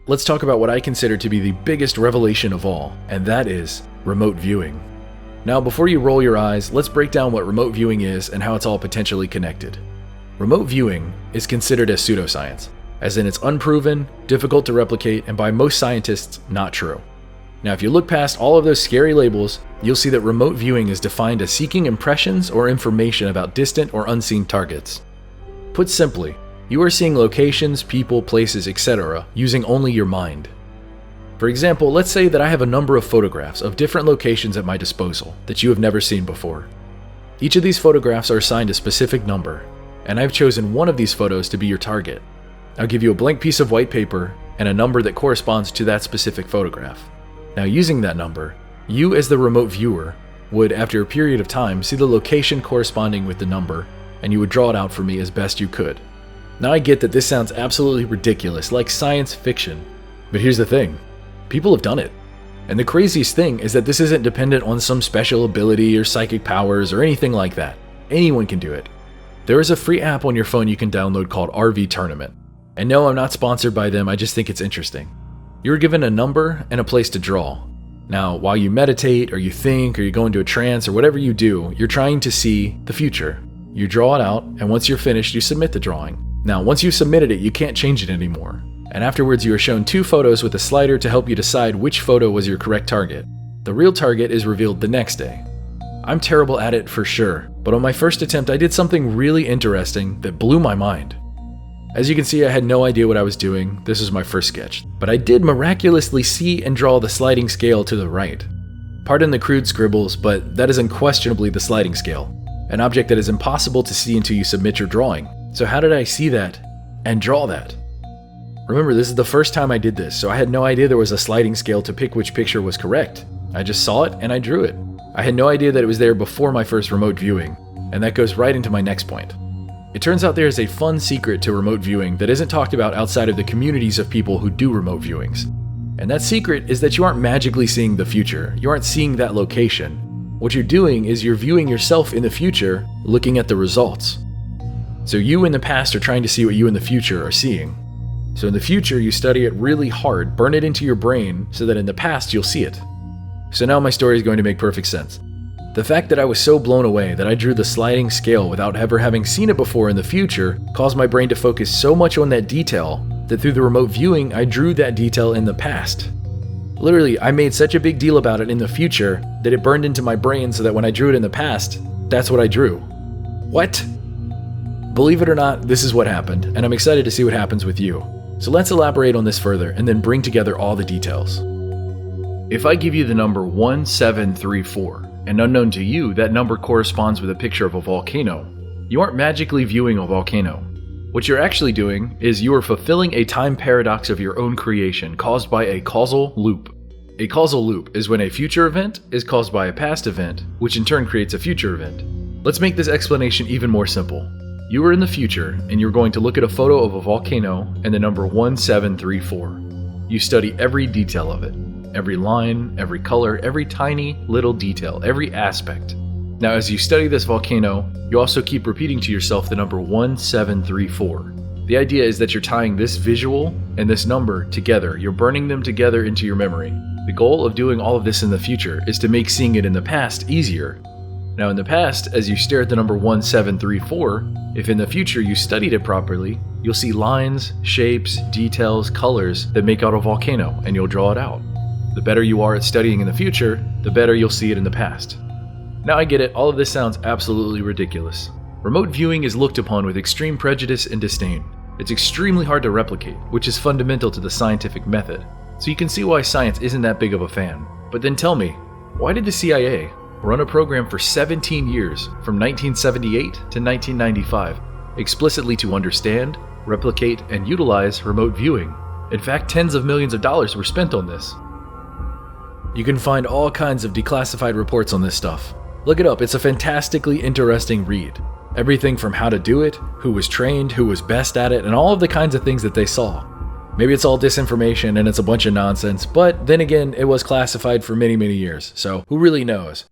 let's talk about what I consider to be the biggest revelation of all, and that is remote viewing. Now, before you roll your eyes, let's break down what remote viewing is and how it's all potentially connected. Remote viewing is considered as pseudoscience, as in it's unproven, difficult to replicate, and by most scientists, not true. Now, if you look past all of those scary labels, you'll see that remote viewing is defined as seeking impressions or information about distant or unseen targets. Put simply, you are seeing locations, people, places, etc. using only your mind. For example, let's say that I have a number of photographs of different locations at my disposal that you have never seen before. Each of these photographs are assigned a specific number, and I've chosen one of these photos to be your target. I'll give you a blank piece of white paper and a number that corresponds to that specific photograph. Now, using that number, you as the remote viewer would, after a period of time, see the location corresponding with the number, and you would draw it out for me as best you could. Now, I get that this sounds absolutely ridiculous, like science fiction, but here's the thing. People have done it. And the craziest thing is that this isn't dependent on some special ability or psychic powers or anything like that. Anyone can do it. There is a free app on your phone you can download called RV Tournament. And no, I'm not sponsored by them, I just think it's interesting. You're given a number and a place to draw. Now, while you meditate or you think or you go into a trance or whatever you do, you're trying to see the future. You draw it out, and once you're finished, you submit the drawing. Now, once you've submitted it, you can't change it anymore. And afterwards, you are shown 2 photos with a slider to help you decide which photo was your correct target. The real target is revealed the next day. I'm terrible at it for sure, but on my first attempt, I did something really interesting that blew my mind. As you can see, I had no idea what I was doing. This was my first sketch, but I did miraculously see and draw the sliding scale to the right. Pardon the crude scribbles, but that is unquestionably the sliding scale, an object that is impossible to see until you submit your drawing. So how did I see that and draw that? Remember, this is the first time I did this, so I had no idea there was a sliding scale to pick which picture was correct. I just saw it and I drew it. I had no idea that it was there before my first remote viewing, and that goes right into my next point. It turns out there is a fun secret to remote viewing that isn't talked about outside of the communities of people who do remote viewings. And that secret is that you aren't magically seeing the future. You aren't seeing that location. What you're doing is you're viewing yourself in the future, looking at the results. So you in the past are trying to see what you in the future are seeing. So in the future, you study it really hard, burn it into your brain so that in the past you'll see it. So now my story is going to make perfect sense. The fact that I was so blown away that I drew the sliding scale without ever having seen it before in the future caused my brain to focus so much on that detail that through the remote viewing, I drew that detail in the past. Literally, I made such a big deal about it in the future that it burned into my brain so that when I drew it in the past, that's what I drew. What? Believe it or not, this is what happened, and I'm excited to see what happens with you. So let's elaborate on this further and then bring together all the details. If I give you the number 1734, and unknown to you, that number corresponds with a picture of a volcano, you aren't magically viewing a volcano. What you're actually doing is you are fulfilling a time paradox of your own creation caused by a causal loop. A causal loop is when a future event is caused by a past event, which in turn creates a future event. Let's make this explanation even more simple. You are in the future, and you're going to look at a photo of a volcano and the number 1734. You study every detail of it. Every line, every color, every tiny little detail, every aspect. Now, as you study this volcano, you also keep repeating to yourself the number 1734. The idea is that you're tying this visual and this number together. You're burning them together into your memory. The goal of doing all of this in the future is to make seeing it in the past easier. Now, in the past, as you stare at the number 1734, if in the future you studied it properly, you'll see lines, shapes, details, colors that make out a volcano, and you'll draw it out. The better you are at studying in the future, the better you'll see it in the past. Now I get it, all of this sounds absolutely ridiculous. Remote viewing is looked upon with extreme prejudice and disdain. It's extremely hard to replicate, which is fundamental to the scientific method. So you can see why science isn't that big of a fan. But then tell me, why did the CIA run a program for 17 years, from 1978 to 1995, explicitly to understand, replicate, and utilize remote viewing? In fact, tens of millions of dollars were spent on this. You can find all kinds of declassified reports on this stuff. Look it up, it's a fantastically interesting read. Everything from how to do it, who was trained, who was best at it, and all of the kinds of things that they saw. Maybe it's all disinformation and it's a bunch of nonsense, but then again, it was classified for many, many years, so who really knows?